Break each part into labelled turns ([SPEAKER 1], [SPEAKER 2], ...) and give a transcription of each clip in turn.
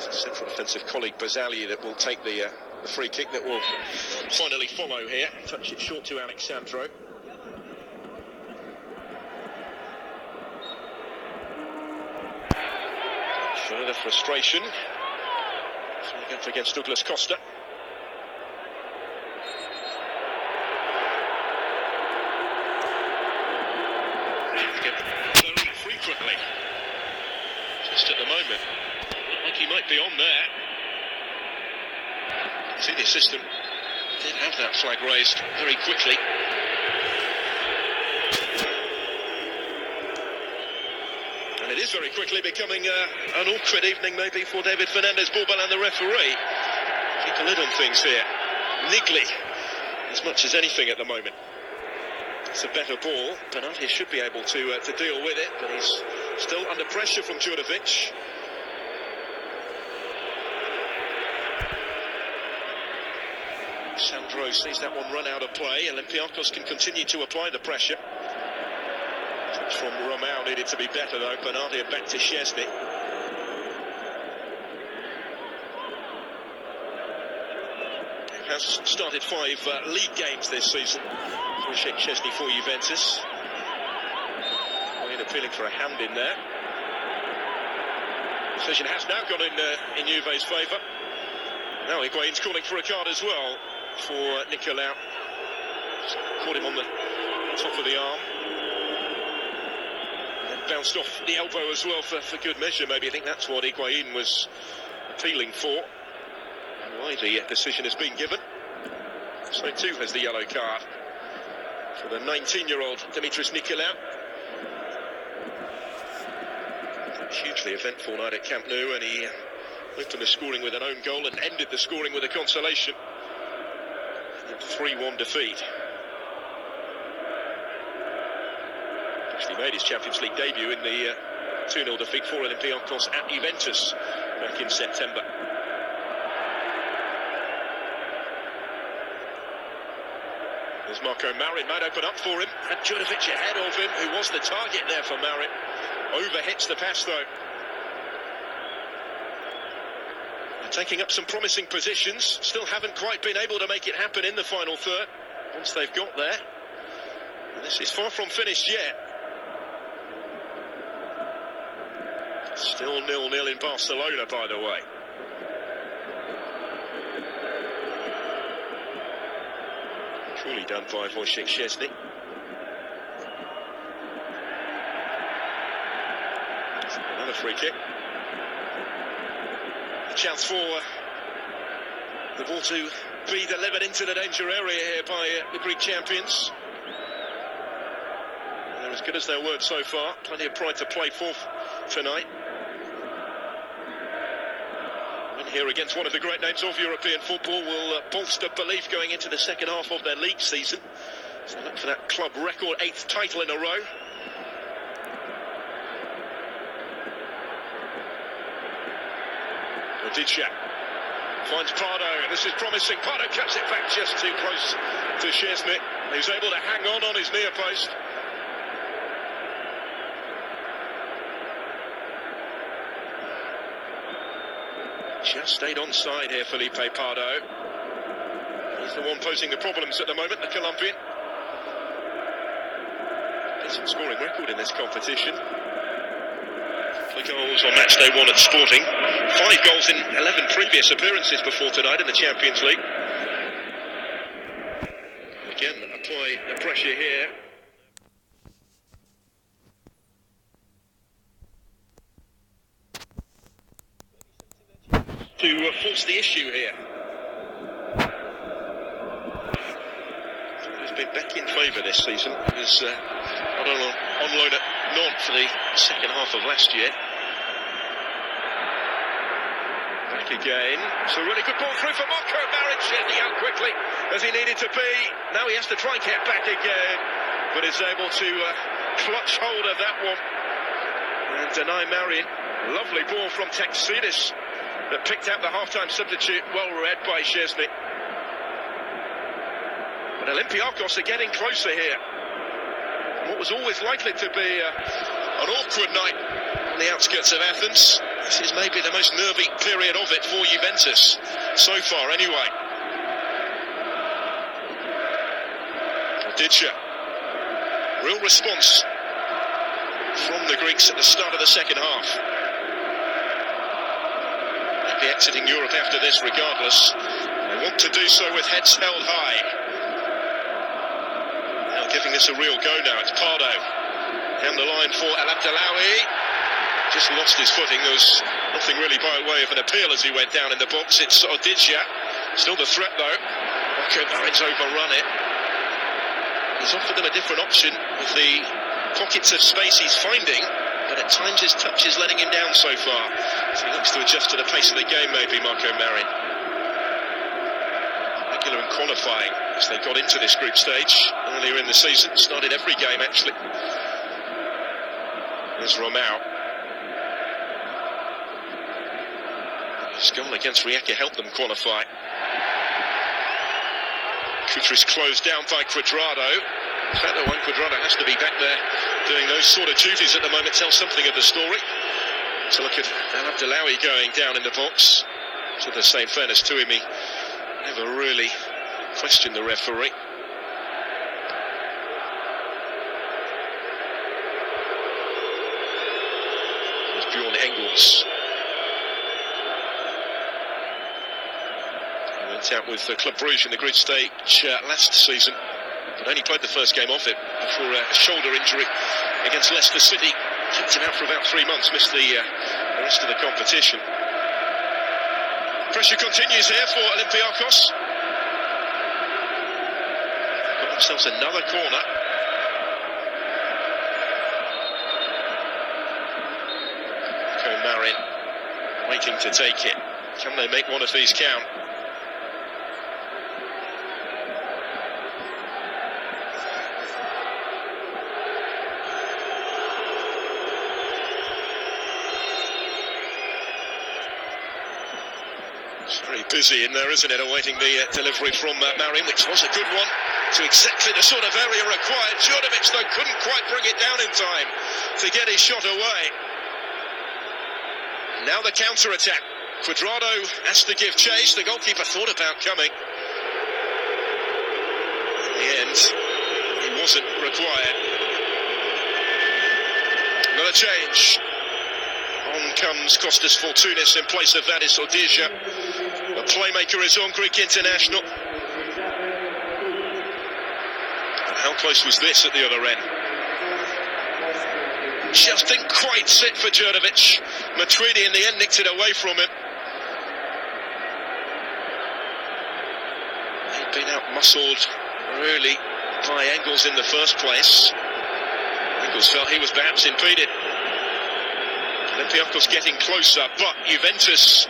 [SPEAKER 1] Central defensive colleague Bazali that will take the free kick that will finally follow here. Touch it short to Alexandro. Further frustration. Against Douglas Costa. Very frequently. Just at the moment. Looked like he might be on there. See, the assistant did have that flag raised very quickly. And it is very quickly becoming an awkward evening maybe for David Fernandez, Borbal and the referee. Keep a lid on things here. Niggly, as much as anything at the moment. It's a better ball. Bernardi should be able to deal with it, but he's still under pressure from Djurdovic. Sandro sees that one run out of play. Olympiacos can continue to apply the pressure. Touch from Romao needed to be better though. Bernardi back to Szczesny. He has started 5 league games this season. Szczesny for Juventus. Appealing for a hand in there. Decision has now gone in Juve's favour. Now Higuain's calling for a card as well for Nicolau. Caught him on the top of the arm. And bounced off the elbow as well for good measure. Maybe I think that's what Higuain was appealing for. And why the decision has been given. So too has the yellow card for the 19-year-old Dimitris Nicolau. Hugely eventful night at Camp Nou, and he opened the scoring with an own goal and ended the scoring with a consolation. 3-1 defeat. Actually made his Champions League debut in the 2-0 defeat for Olympiacos at Juventus back in September. There's Marco Marin, might open up for him. And Djurdovic ahead of him, who was the target there for Marin. Overhits the pass though. They're taking up some promising positions. Still haven't quite been able to make it happen in the final third. Once they've got there. And this is far from finished yet. Still 0-0 in Barcelona, by the way. Truly done by Wojciech Szczesny. Another free kick. A chance for the ball to be delivered into the danger area here by the Greek champions. They're as good as their word so far. Plenty of pride to play for tonight. Win here against one of the great names of European football will bolster belief going into the second half of their league season. So look for that club record 8th title in a row. Rodicia finds Pardo. This is promising. Pardo cuts it back just too close to Szczesny. He's able to hang on his near post. Just stayed onside here, Felipe Pardo. He's the one posing the problems at the moment, the Colombian. Decent scoring record in this competition. Goals on match day 1 at Sporting. 5 goals in 11 previous appearances before tonight in the Champions League. Again, apply the pressure here. To force the issue here. He's been back in favour this season. He was on loan at Nantes for the second half of last year. Back again. It's a really good ball through for Marco Marin. Szczesny out quickly as he needed to be. Now he has to try and get back again, but is able to clutch hold of that one and deny Marin. Lovely ball from Texidis that picked out the half-time substitute. Well read by Szczesny. But Olympiacos are getting closer here. What was always likely to be an awkward night the outskirts of Athens. This is maybe the most nervy period of it for Juventus, so far anyway. Odidja. Real response from the Greeks at the start of the second half. They'll be exiting Europe after this regardless. They want to do so with heads held high. Now giving this a real go now. It's Pardo. Down the line for El Abdellaoui. Just lost his footing. There was nothing really by way of an appeal as he went down in the box. It's Odidja. Still the threat though. Marco Marin's overrun it. He's offered them a different option with the pockets of space he's finding, but at times his touch is letting him down so far. So he looks to adjust to the pace of the game maybe, Marco Marin. Regular in qualifying as they got into this group stage earlier in the season. Started every game actually. There's Romao. His goal against Rijeka helped them qualify. Kutris closed down by Cuadrado. In fact, the one Cuadrado has to be back there doing those sort of duties at the moment, tells something of the story. So look at El Abdellaoui going down in the box. To the same fairness to him, he never really questioned the referee. There's Bjorn Engels. Out with Club Brugge in the group stage last season, but only played the first game off it before a shoulder injury against Leicester City. Kept him out for about 3 months, missed the rest of the competition. Pressure continues here for Olympiacos. Got themselves another corner. Marco Marin waiting to take it. Can they make one of these count? Very busy in there, isn't it, awaiting the delivery from Marin, which was a good one, to exactly the sort of area required. Djordjevic, though, couldn't quite bring it down in time to get his shot away. Now the counter-attack. Cuadrado has to give chase. The goalkeeper thought about coming. In the end, he wasn't required. Another change. On comes Kostas Fortounis in place of that is Odidja. The playmaker is on, Greek international. How close was this at the other end? Just didn't quite sit for Djordjevic. Matuidi in the end nicked it away from him. He'd been out-muscled really by Engels in the first place. Engels felt he was perhaps impeded. Olympiacos getting closer, but Juventus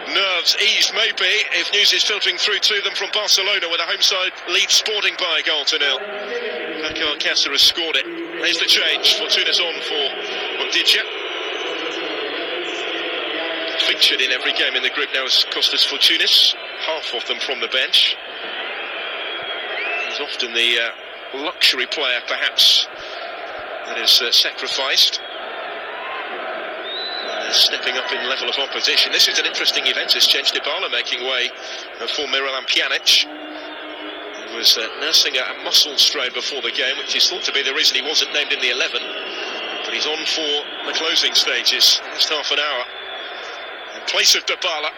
[SPEAKER 1] nerves eased maybe if news is filtering through to them from Barcelona, where the home side lead Sporting by a goal to nil. Paco Alcácer has scored it. There's the change. Fortounis on for Odidja. Featured in every game in the group now is Kostas Fortounis, half of them from the bench. He's often the luxury player perhaps that is sacrificed. Stepping up in level of opposition. This is an interesting Juventus change. Dybala making way for Miralem Pjanic. He was nursing a muscle strain before the game, which is thought to be the reason he wasn't named in the 11. But he's on for the closing stages, last half an hour. In place of Dybala,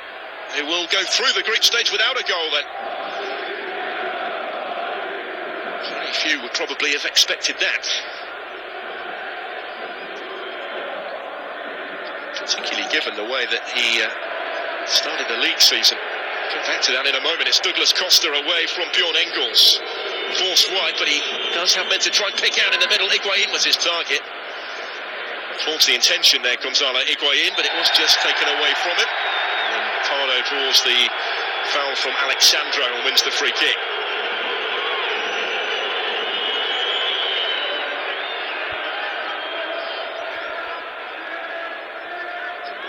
[SPEAKER 1] who will go through the group stage without a goal then. Very few would probably have expected that. Particularly given the way that he started the league season. Come back to that in a moment. It's Douglas Costa away from Bjorn Engels. Forced wide, but he does have men to try and pick out in the middle. Higuain was his target. Flaunts the intention there, Gonzalo Higuain, but it was just taken away from him. And then Pardo draws the foul from Alexandro and wins the free kick.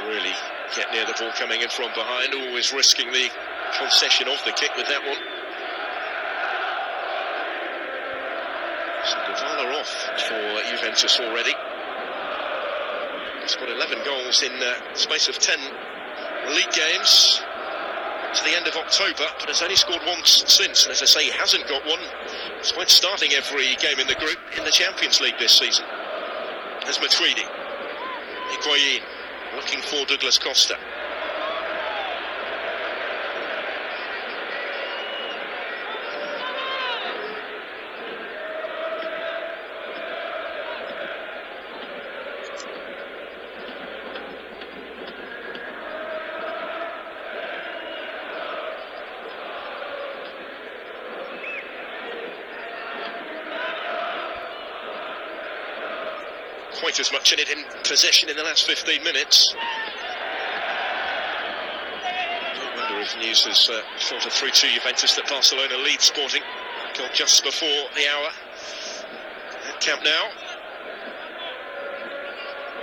[SPEAKER 1] Really get near the ball coming in from behind, always risking the concession of the kick with that one. So Dybala off for Juventus already. Scored 11 goals in the space of 10 league games to the end of October, but has only scored once since. And as I say, he hasn't got one despite starting every game in the group in the Champions League this season. There's Matuidi. Higuain looking for Douglas Costa. Quite as much in it in possession in the last 15 minutes. I wonder if news has filtered through to Juventus that Barcelona lead Sporting. Goal just before the hour at Camp Nou.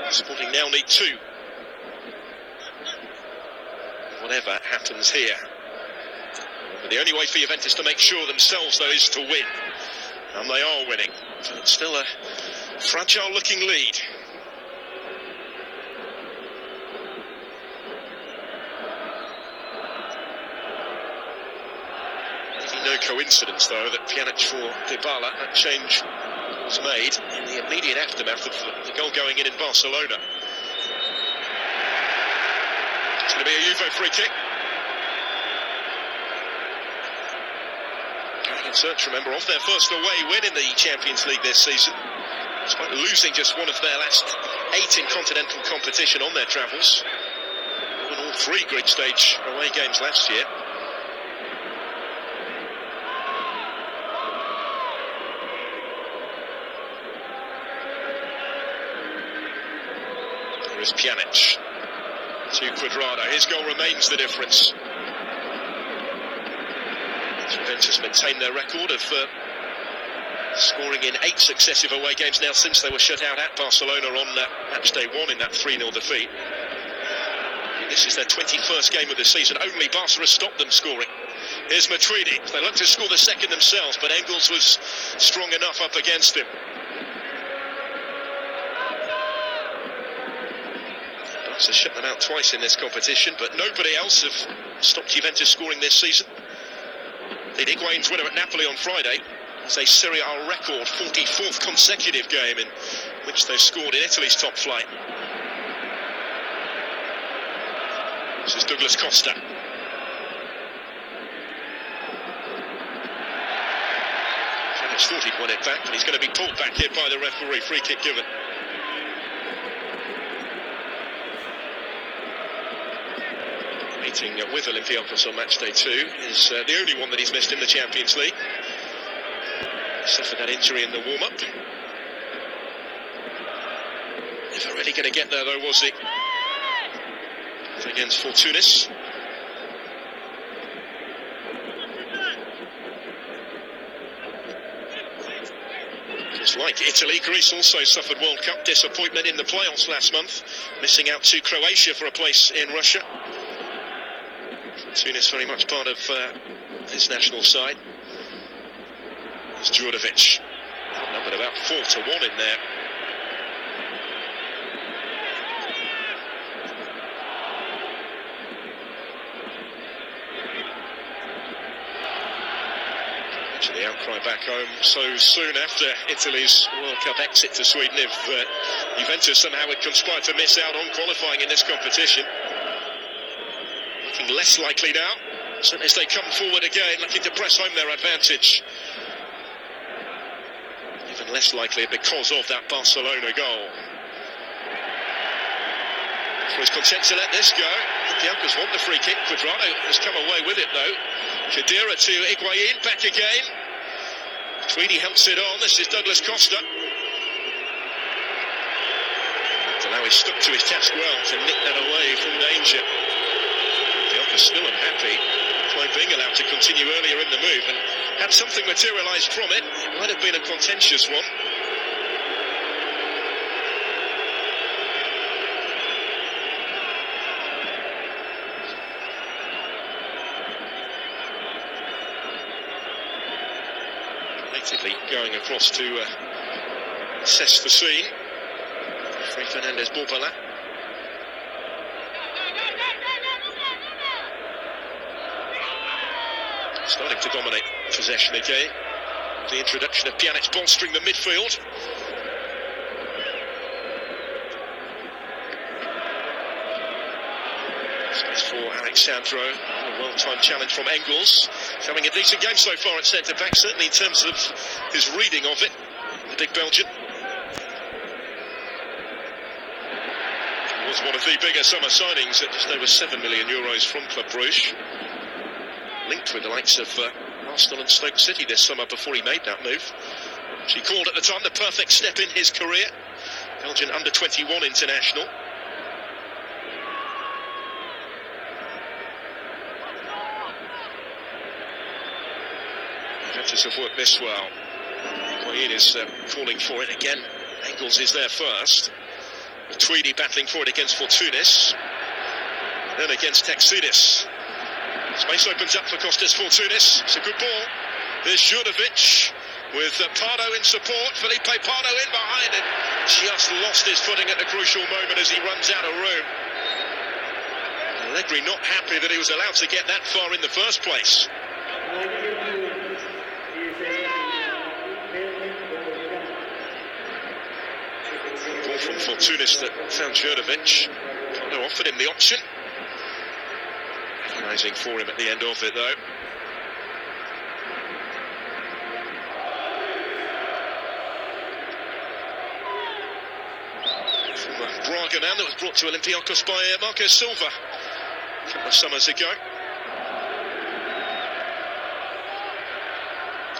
[SPEAKER 1] Sporting now need 2. Whatever happens here. But the only way for Juventus to make sure themselves, though, is to win. And they are winning. But it's still a fragile looking lead. Maybe no coincidence though that Pjanic for Dybala, that change was made in the immediate aftermath of the goal going in Barcelona. It's going to be a Juve free kick. Going in search, remember, of their first away win in the Champions League this season, despite losing just one of their last 8 in continental competition on their travels. Won all 3 group stage away games last year. There is Pjanic to Cuadrado. His goal remains the difference. Juventus maintain their record of scoring in 8 successive away games now since they were shut out at Barcelona on match day 1 in that 3-0 defeat. This is their 21st game of the season. Only Barca has stopped them scoring. Here's Matuidi. They look to score the second themselves, but Engels was strong enough up against him. Barca shut them out twice in this competition, but nobody else have stopped Juventus scoring this season. They did Higuain's winner at Napoli on Friday. It's a Serie A record 44th consecutive game in which they've scored in Italy's top flight. This is Douglas Costa. Pjanic thought he'd won it back, but he's going to be pulled back here by the referee. Free kick given. Meeting with Olympiacos on match day 2 is the only one that he's missed in the Champions League. Suffered that injury in the warm-up. Never really going to get there though, was he? Against Fortounis. Just like Italy, Greece also suffered World Cup disappointment in the playoffs last month, missing out to Croatia for a place in Russia. Fortounis very much part of his national side. It's Djurdovic, numbered about 4-1 in there. Actually, the outcry back home so soon after Italy's World Cup exit to Sweden if Juventus somehow had conspired to miss out on qualifying in this competition. Looking less likely now, certainly as they come forward again, looking to press home their advantage. Even less likely because of that Barcelona goal. Was content to let this go. Olympiacos want the free kick. Cuadrado has come away with it though. Khedira to Higuain, back again. Tweedy helps it on. This is Douglas Costa. Now he's stuck to his task well to nick that away from danger. Olympiacos still unhappy. Being allowed to continue earlier in the move, and had something materialised from it, it might have been a contentious one. Belatedly going across to assess the scene. Free Fernandez Borbala. starting to dominate possession again. The introduction of Pjanic bolstering the midfield. Space for Alexandro. A well-timed challenge from Engels. He's having a decent game so far at centre-back, certainly in terms of his reading of it, the big Belgian. He was one of the bigger summer signings at just over €7 million from Club Brugge. Linked with the likes of Arsenal and Stoke City this summer before he made that move. She called at the time the perfect step in his career. Belgian under-21 international. Juventus have worked this well. Higuain is calling for it again. Engels is there first. Tweedy battling for it against Fortounis. Then against Texidis. Space opens up for Kostas Fortounis. It's a good ball. There's Jurdovic with Pardo in support. Felipe Pardo in behind and just lost his footing at the crucial moment as he runs out of room. Allegri not happy that he was allowed to get that far in the first place. Ball from Fortounis that found Jurdovic. Pardo offered him the option. Agonizing for him at the end of it, though. From Braga man that was brought to Olympiacos by Marco Silva a couple of summers ago.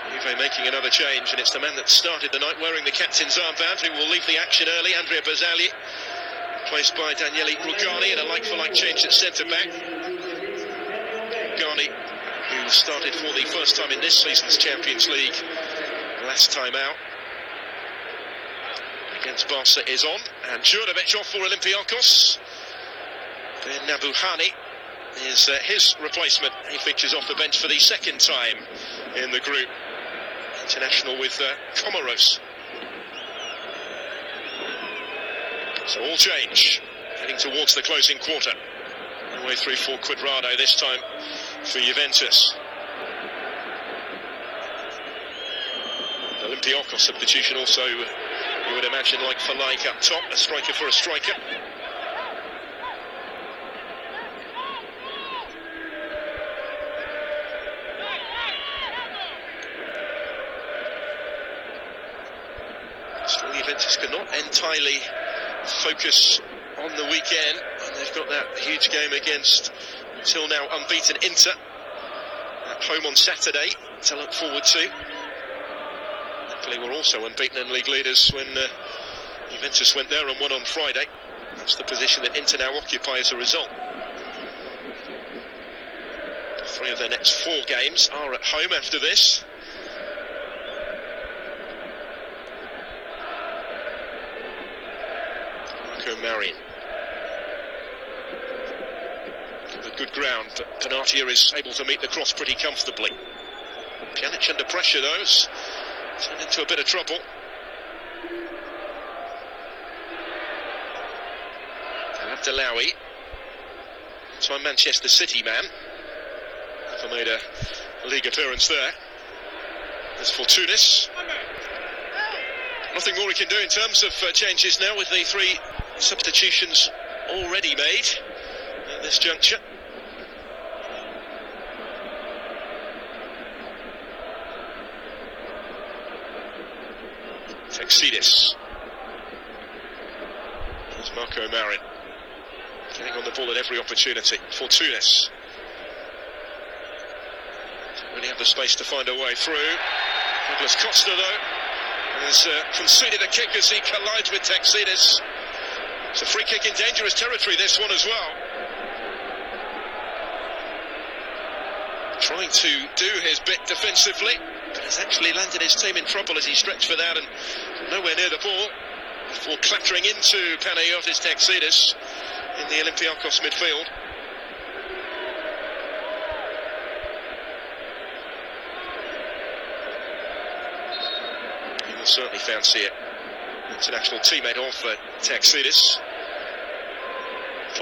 [SPEAKER 1] Juve making another change, and it's the man that started the night wearing the captain's armband who will leave the action early. Andrea Barzagli, replaced by Daniele Rugani in a like-for-like change at centre-back. Rugani, who started for the first time in this season's Champions League last time out against Barca, is on, and Jurdovic off for Olympiacos. Ben Nabuhani is his replacement. He features off the bench for the second time in the group. International with Comoros. So all change, heading towards the closing quarter. All the way through for Cuadrado this time for Juventus. Olympiacos substitution also, you would imagine, like for like up top, a striker for a striker. Still, Juventus cannot entirely focus on the weekend, and they've got that huge game against, until now, unbeaten Inter at home on Saturday to look forward to. Luckily, we're also unbeaten and league leaders when Juventus went there and won on Friday. That's the position that Inter now occupy as a result. 3 of their next 4 games are at home after this. Marion. With good ground, but Benatia is able to meet the cross pretty comfortably. Pjanic under pressure, though, has turned into a bit of trouble. Abdellaoui, time Manchester City man, never made a league appearance there. There's Fortounis. Nothing more he can do in terms of changes now with the 3 substitutions already made at this juncture. Texidis. There's Marco Marin, getting on the ball at every opportunity. Fortounis. Don't really have the space to find a way through. Douglas Costa, though, has conceded a kick as he collides with Texidis. It's a free kick in dangerous territory, this one as well. Trying to do his bit defensively, but has actually landed his team in trouble as he stretched for that and nowhere near the ball before clattering into Panayotis Texidis in the Olympiacos midfield. He will certainly fancy it. International teammate of Texidis.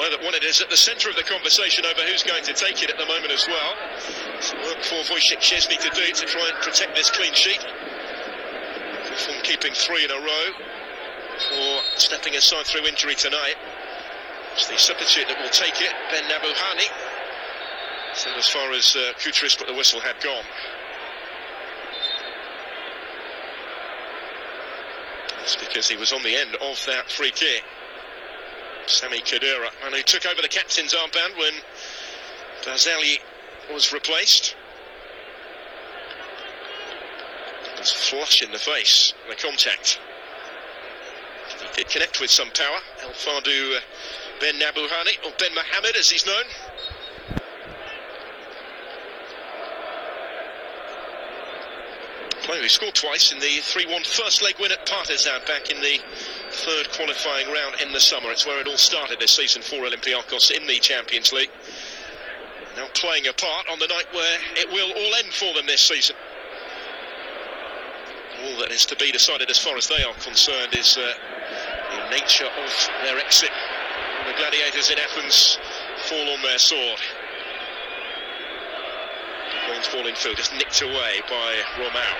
[SPEAKER 1] Well, it is at the centre of the conversation over who's going to take it at the moment as well. It's work for Wojciech Szczesny to do to try and protect this clean sheet. From keeping 3 in a row for stepping aside through injury tonight. It's the substitute that will take it, Ben Nabuhani. So as far as Kutrus, but the whistle had gone. That's because he was on the end of that free kick. Sami Khedira, and who took over the captain's armband when Barzali was replaced. It was flush in the face, the contact. He did connect with some power. El Fardou Ben Nabuhani, or Ben Mohammed as he's known. Player who scored twice in the 3-1 first leg win at Partizan back in the third qualifying round in the summer. It's where it all started this season for Olympiacos in the Champions League. Now playing a part on the night where it will all end for them this season. All that is to be decided as far as they are concerned is the nature of their exit. The gladiators in Athens fall on their sword. Queen's ball in field, just nicked away by Romao.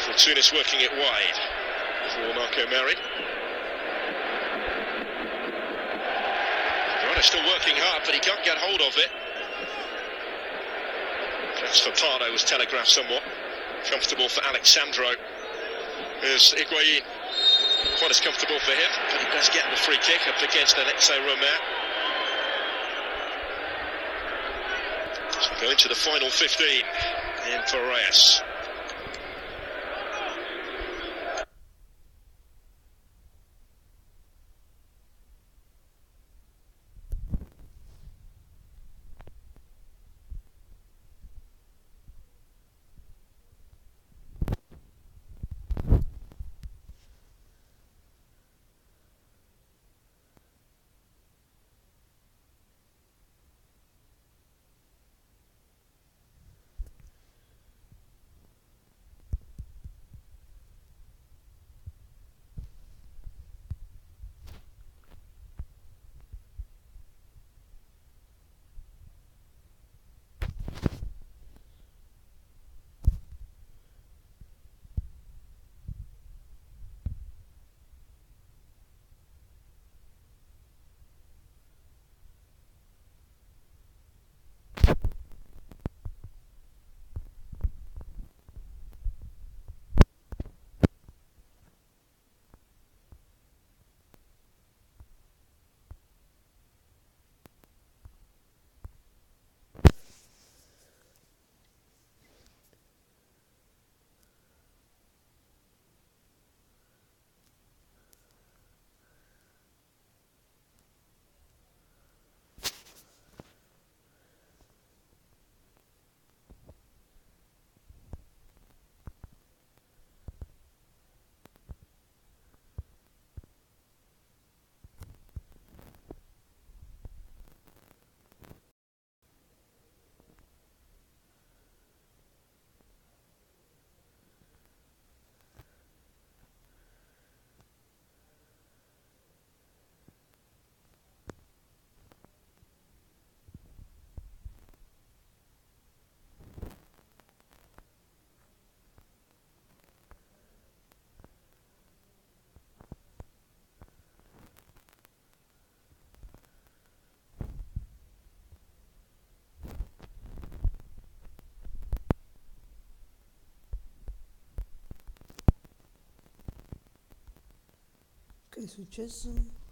[SPEAKER 1] Fortunis working it wide for Marco Mari. Right, still working hard, but he can't get hold of it. That's for Pardo was telegraphed somewhat. Comfortable for Alexandro. There's Higuain. Quite as comfortable for him, but he does get the free kick up against Alexei Romao. So we go into the final 15 in Piraeus.
[SPEAKER 2] Che è successo?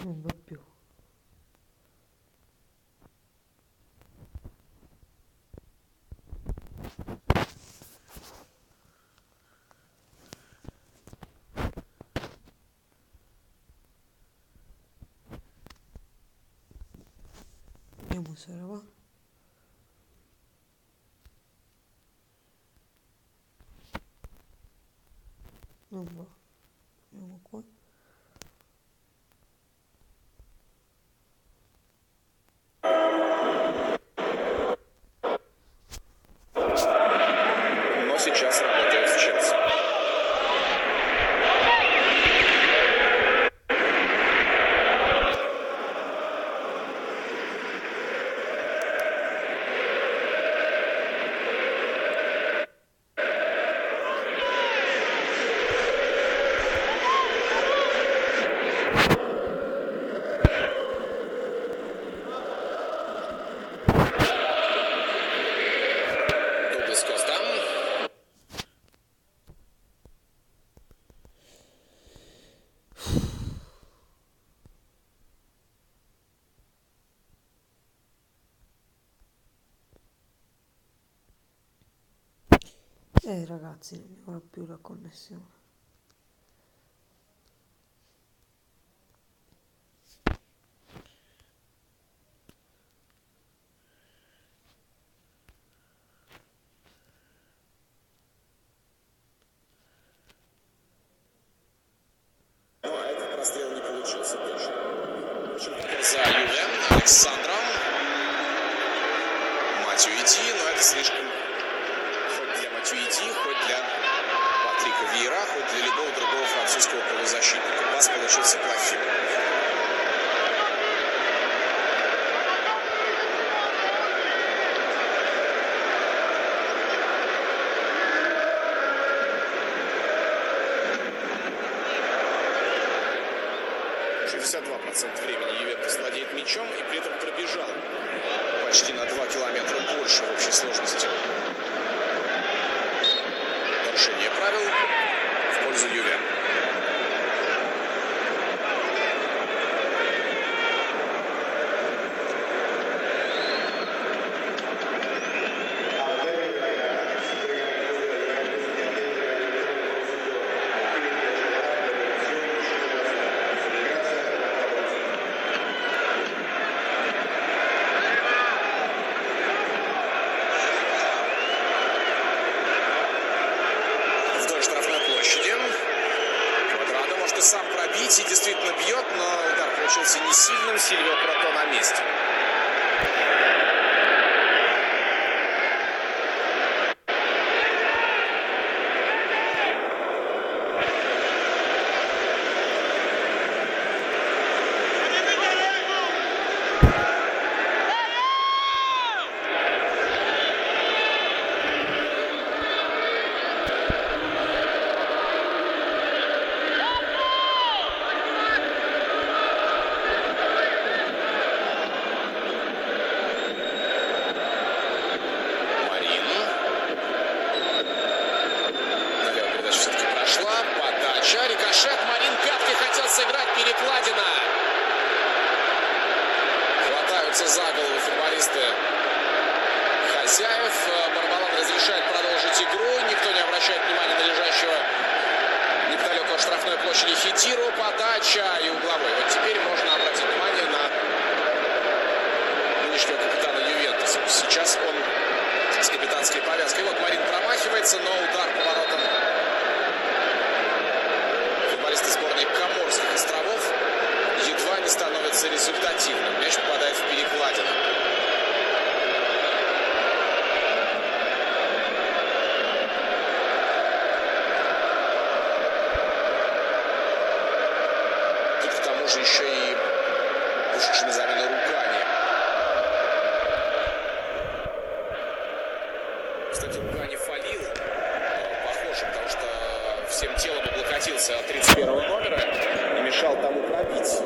[SPEAKER 2] Вопил. Мусорова. Молоко.
[SPEAKER 1] Но сейчас работает в Челси.
[SPEAKER 2] Ragazzi, non mi va più la connessione.
[SPEAKER 1] Но этот прострел не получился точно. За Ювен, Александром. Матюиди, но это слишком... Хоть для Матюиди, хоть для Патрика Виера, хоть для любого другого французского полузащитника. Пас получился плохим. Времени Ювентус владеет мячом и при этом пробежал почти на 2 километра больше в общей сложности. Нарушение правил в пользу Юве. Сам пробить и действительно бьет, но удар получился не сильным. Сильвио Прото на месте. За голову футболисты хозяев. Барбалан разрешает продолжить игру. Никто не обращает внимания на лежащего неподалеку от штрафной площади Хидиру. Подача и угловой. Вот теперь можно обратить внимание на нынешнего капитана Ювентуса. Сейчас он с капитанской повязкой. Вот Марин промахивается, но удар поворотом футболисты сборной Коморских островов едва не становится результативным. Мяч попадает в перекладину. Тут к тому же еще и вышедший на замену Ругани. Кстати, Ругани фалил. Похоже, потому что всем телом облокотился от 31-го номера и мешал тому пробить.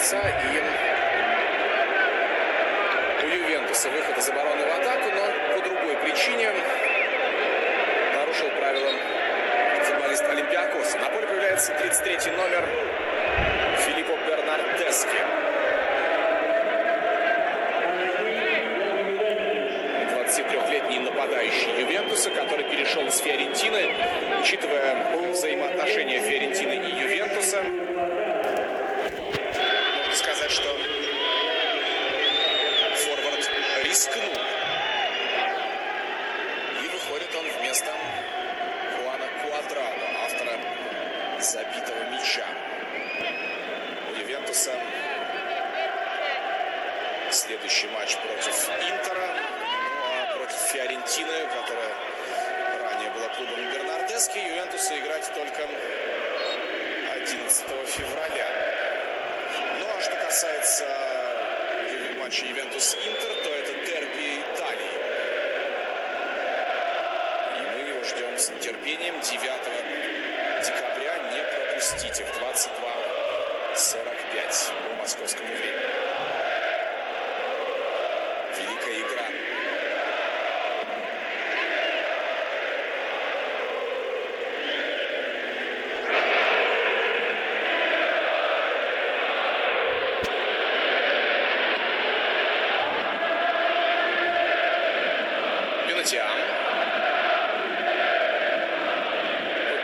[SPEAKER 3] конца. И у Ювентуса выход из обороны в атаку, но по другой причине нарушил правила футболист Олимпиакоса. На поле появляется 33-й номер Филиппо Бернардески. 23-летний нападающий Ювентуса, который перешел из Фиорентины. Учитывая взаимоотношения Фиорентины и Ювентуса, можно сказать, что форвард рискнул. И выходит он вместо Хуана Куадрада, автора забитого мяча. У Ювентуса следующий матч против Интера, против Фиорентины, которая ранее была клубом Бернардески. Ювентусу играть только 11 февраля. Ну а что касается матча Ювентус-Интер, то это дерби Италии. И мы его ждем с нетерпением. 9 декабря не пропустите в 22:45 по московскому времени. Великая игра.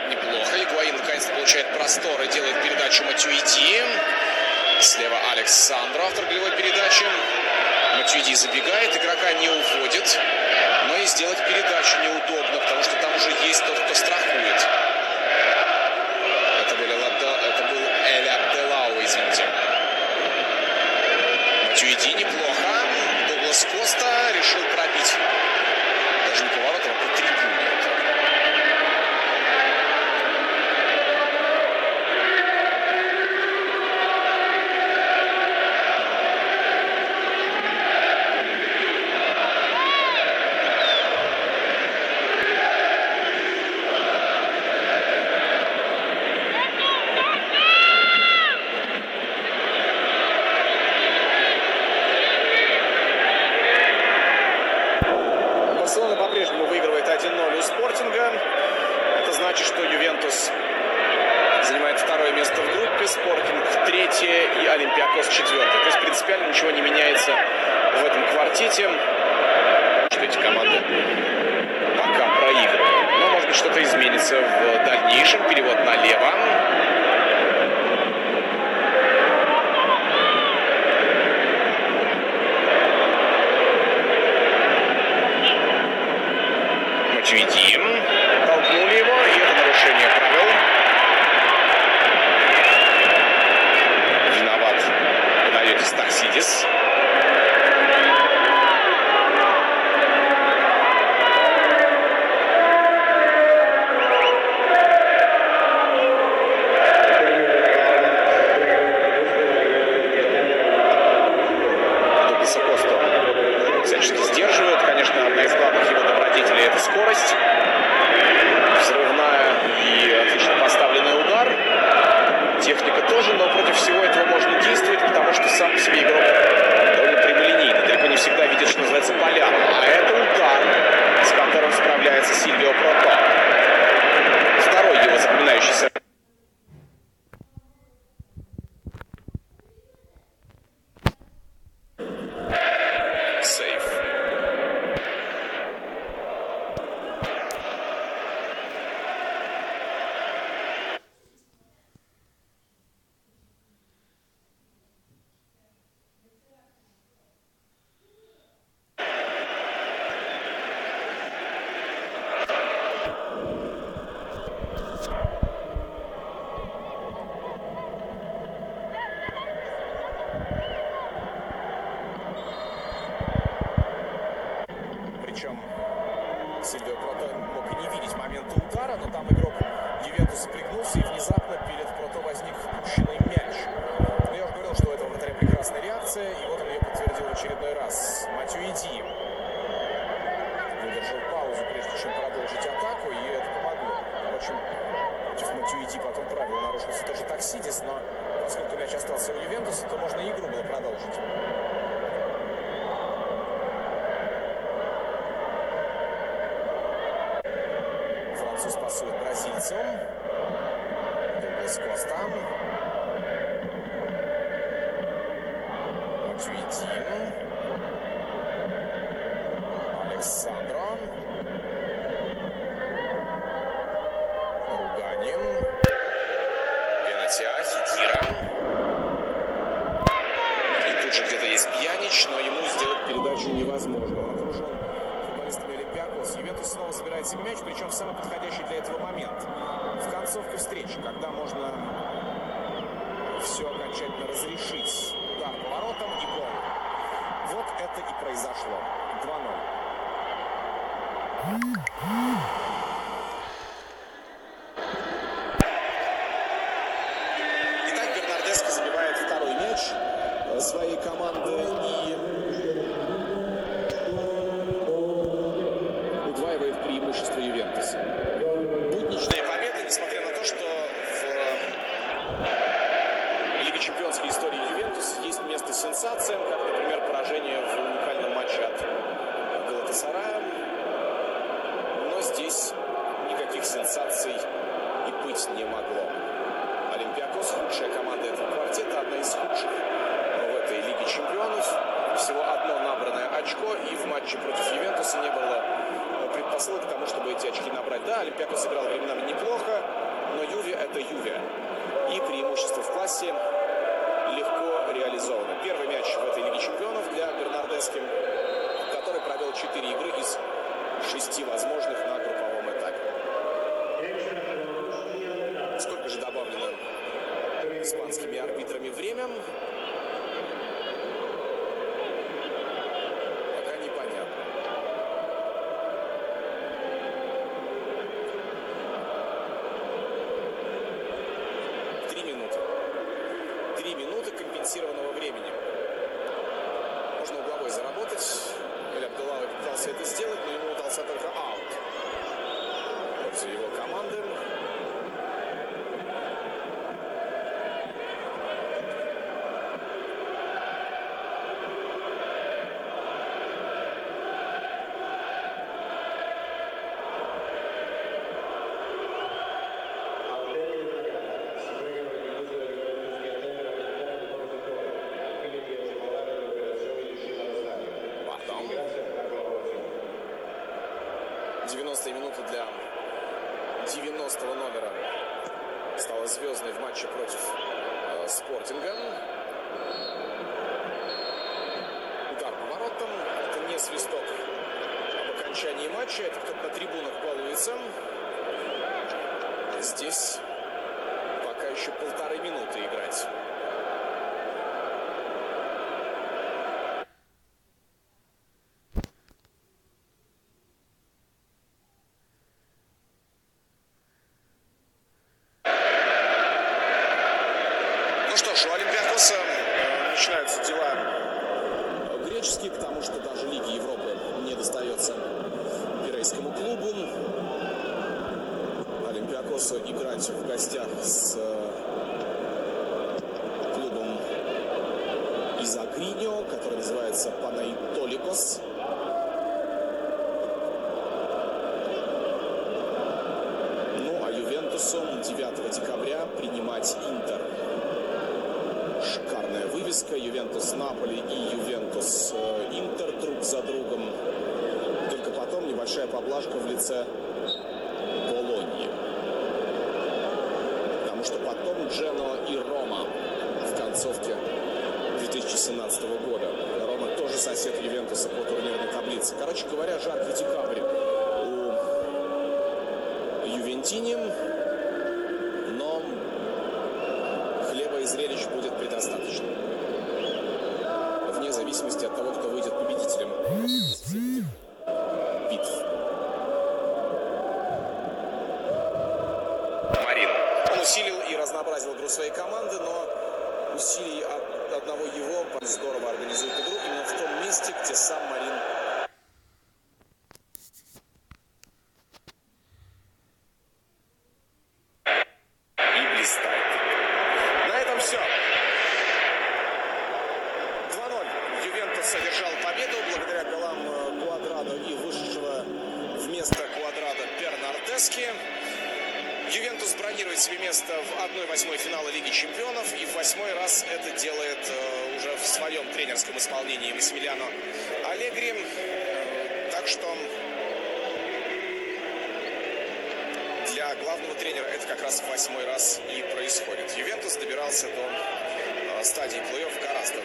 [SPEAKER 3] Неплохо. Игуаин наконец-то получает простор и делает передачу Матюиди. Слева Александро, автор голевой передачи. Матюиди забегает, игрока не уводит. Но и сделать передачу неудобно, потому что там уже есть тот, кто страхует. Это был Эль Абделау, извините. Матюиди неплохо. Дуглас Коста решил пробить. Даже не поворот, а по трибуне. Барселона по-прежнему выигрывает 1-0 у Спортинга. Это значит, что Ювентус занимает второе место в группе, Спортинг третье и Олимпиакос четвертое. То есть принципиально ничего не меняется в этом квартете. Что эти команды пока проигрывают. Но может быть что-то изменится в дальнейшем. Перевод налево. Матюиди. Толкнули его, и это нарушение правил. Виноват Панайотис Тарсидис. Дугласа Косту всячески сдерживают. Конечно, одна из главных его добродетелей — это скорость. Взрывная и отлично поставленный удар. Техника тоже, но против всего этого можно действовать, потому что сам по себе игрок довольно прямолинейный. Далеко не всегда видит, что называется, поляну. А это удар, с которым справляется Сильвио Прото. Второй его запоминающийся. Сейф. Причем Сильвио Прото мог и не видеть момента удара, но там игрок Ювентуса пригнулся, и внезапно перед Прото возник впущенный мяч. Но я уже говорил, что у этого вратаря прекрасная реакция, и вот он ее подтвердил в очередной раз. Матюиди выдержал паузу, прежде чем продолжить атаку, и это помогло. Впрочем, против Матюиди потом правило нарушился тоже Таксидис, но поскольку мяч остался у Ювентуса, то можно игру было продолжить. Француз пасует бразильцу. Дуглас Коста. Матюидин. Александро. Руганин. Бенатиа, Хитира. И тут же где-то есть Пьянич, но ему сделать передачу невозможно. Он окружен футболистами Олимпиакос. Ювентус снова забирает себе мяч, причем в самый подходящий для этого момент. В концовке встречи, когда можно все окончательно разрешить. Удар по воротам и гол. Вот это и произошло. 2-0. Итак, Бернардеско забивает второй мяч своей команды и удваивает преимущество Ювентуса. Будничная победа, несмотря на то, что в Лиге чемпионской истории Ювентуса есть место сенсациям, как, например, поражение в уникальном матче от Галатасарая. Но здесь никаких сенсаций и быть не могло. Олимпиакос, худшая команда этого квартета, одна из худших в этой Лиге чемпионов. Всего одно набранное очко, и в матче против Ювентуса не было предпосылок к тому, чтобы эти очки набрать. Да, Олимпиакос играл временами неплохо, но Юве — это Юве. И преимущество в классе легко реализовано. Первый мяч в этой Лиге чемпионов для Бернардеско, который провел 4 игры из 6 возможных на групповом этапе. Сколько же добавлено испанскими арбитрами время? Пока непонятно. Три минуты компенсированного времени. Можно угловой заработать. Или Абдуллаев пытался это сделать, но ему удался только аут. Вот его команды. Потом 90-я минута для 90-го номера стала звездной в матче против Спортинга. Удар по воротам. Это не свисток об окончании матча. Это кто-то на трибунах балуется. Здесь пока еще 1,5 минуты играть. Ну что ж, у Олимпиакоса начинаются дела греческие, потому что даже Лиги Европы не достается пирейскому клубу. Олимпиакосу играть в гостях с клубом из Агриньо, который называется Панаитоликос. Ну, а Ювентусу 9 декабря принимать Интер. Шикарная вывеска. Ювентус Наполи и Ювентус Интер друг за другом. Только потом небольшая поблажка в лице Болоньи. Потому что потом Дженоа и Рома в концовке 2017 года. Рома тоже сосед Ювентуса по турнирной таблице. Короче говоря, жаркий декабрь у Ювентини. Но хлеба и зрелищ будет предостаточно. Вне зависимости от того, кто выйдет победителем битв. Марин. Он усилил и разнообразил игру своей команды, но усилий от одного его здорово организует игру именно в том месте, где сам Марин. И блистает. На этом все. Ювентус бронирует себе место в 1/8 финала Лиги Чемпионов, и в 8-й раз это делает уже в своем тренерском исполнении Массимилиано Аллегри. Так что для главного тренера это как раз в 8-й раз и происходит. Ювентус добирался до стадии плей-офф гораздо